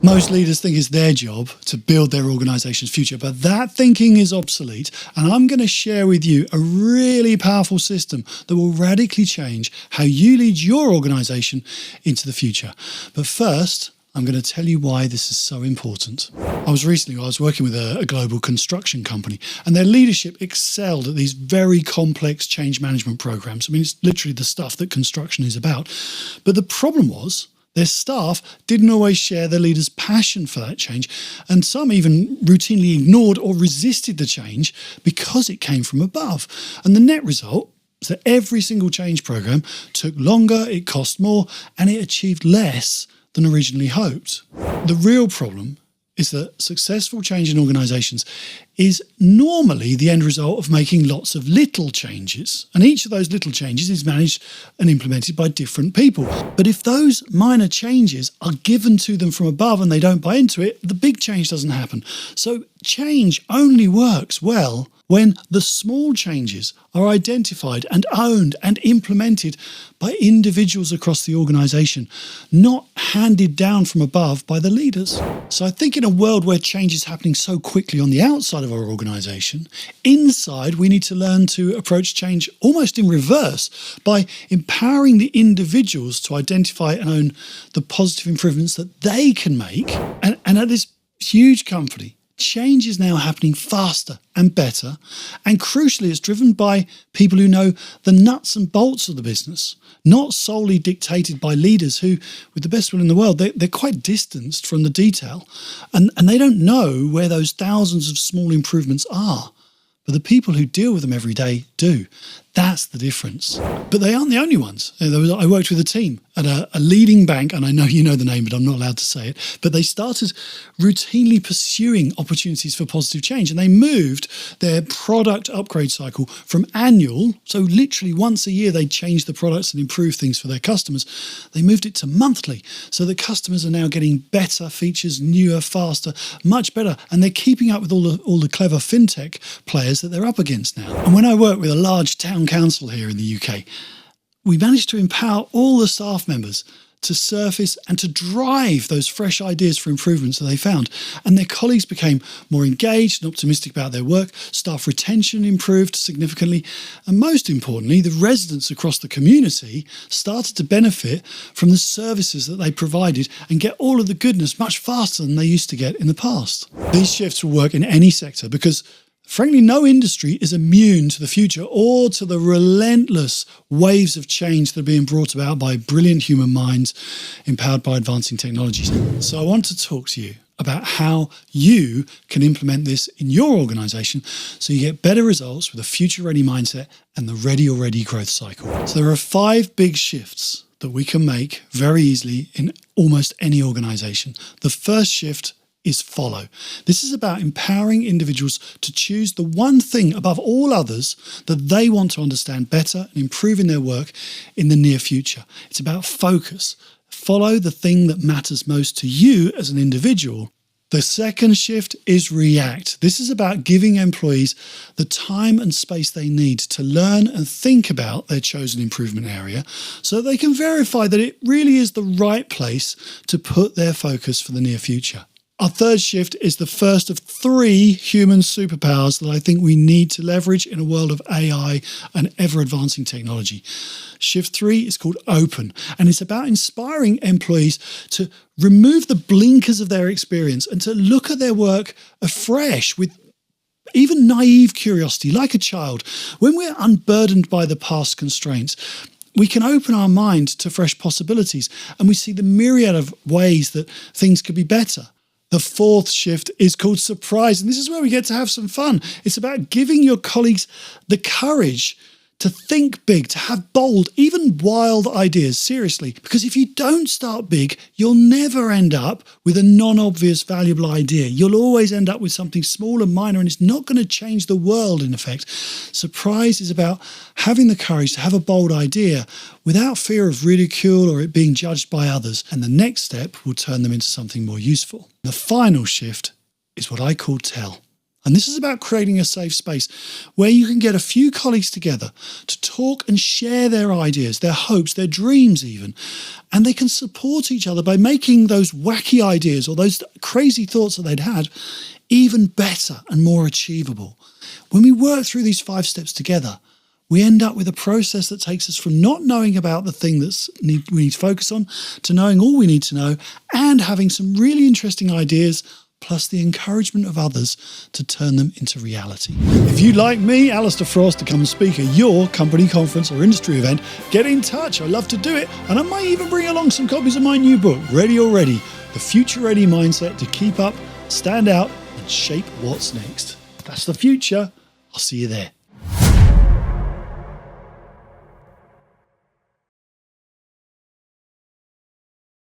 Most leaders think it's their job to build their organization's future, but that thinking is obsolete. And I'm going to share with you a really powerful system that will radically change how you lead your organization into the future. But first, I'm going to tell you why this is so important. I was working with a global construction company, and their leadership excelled at these very complex change management programs. I mean, it's literally the stuff that construction is about. But the problem was, their staff didn't always share their leaders' passion for that change, and some even routinely ignored or resisted the change because it came from above. And the net result was that every single change program took longer, it cost more, and it achieved less than originally hoped. The real problem is that successful change in organizations is normally the end result of making lots of little changes. And each of those little changes is managed and implemented by different people. But if those minor changes are given to them from above and they don't buy into it, the big change doesn't happen. So change only works well when the small changes are identified and owned and implemented by individuals across the organization, not handed down from above by the leaders. So I think in a world where change is happening so quickly on the outside of our organization, inside we need to learn to approach change almost in reverse by empowering the individuals to identify and own the positive improvements that they can make. And at this huge company, change is now happening faster and better, and crucially it's driven by people who know the nuts and bolts of the business, not solely dictated by leaders who, with the best will in the world, they're quite distanced from the detail, and they don't know where those thousands of small improvements are. But the people who deal with them every day do. That's the difference. But they aren't the only ones. I worked with a team at a leading bank, and I know you know the name, but I'm not allowed to say it. But they started routinely pursuing opportunities for positive change, and they moved their product upgrade cycle from annual, so literally once a year they'd change the products and improve things for their customers. They moved it to monthly, so the customers are now getting better features, newer, faster, much better, and they're keeping up with all the clever fintech players that they're up against now. And when I work with a large town council here in the UK, we managed to empower all the staff members to surface and to drive those fresh ideas for improvements that they found. And their colleagues became more engaged and optimistic about their work. Staff retention improved significantly. And most importantly, the residents across the community started to benefit from the services that they provided and get all of the goodness much faster than they used to get in the past. These shifts will work in any sector because frankly, no industry is immune to the future or to the relentless waves of change that are being brought about by brilliant human minds empowered by advancing technologies. So I want to talk to you about how you can implement this in your organization so you get better results with a future-ready mindset and the ready-already growth cycle. So there are 5 big shifts that we can make very easily in almost any organization. The first shift is follow. This is about empowering individuals to choose the one thing above all others that they want to understand better and improve in their work in the near future. It's about focus. Follow the thing that matters most to you as an individual. The second shift is react. This is about giving employees the time and space they need to learn and think about their chosen improvement area so that they can verify that it really is the right place to put their focus for the near future. Our third shift is the first of 3 human superpowers that I think we need to leverage in a world of AI and ever-advancing technology. Shift 3 is called open, and it's about inspiring employees to remove the blinkers of their experience and to look at their work afresh with even naive curiosity, like a child. When we're unburdened by the past constraints, we can open our mind to fresh possibilities, and we see the myriad of ways that things could be better. The fourth shift is called surprise, and this is where we get to have some fun. It's about giving your colleagues the courage to think big, to have bold, even wild ideas, seriously. Because if you don't start big, you'll never end up with a non-obvious, valuable idea. You'll always end up with something small and minor, and it's not going to change the world, in effect. Surprise is about having the courage to have a bold idea without fear of ridicule or it being judged by others. And the next step will turn them into something more useful. The final shift is what I call tell. And this is about creating a safe space where you can get a few colleagues together to talk and share their ideas, their hopes, their dreams even. And they can support each other by making those wacky ideas or those crazy thoughts that they'd had even better and more achievable. When we work through these 5 steps together, we end up with a process that takes us from not knowing about the thing we need to focus on to knowing all we need to know and having some really interesting ideas, plus the encouragement of others to turn them into reality. If you'd like me, Alistair Frost, to come and speak at your company conference or industry event, get in touch. I'd love to do it. And I might even bring along some copies of my new book, Ready Already, The Future Ready Mindset to Keep Up, Stand Out and Shape What's Next. That's the future. I'll see you there.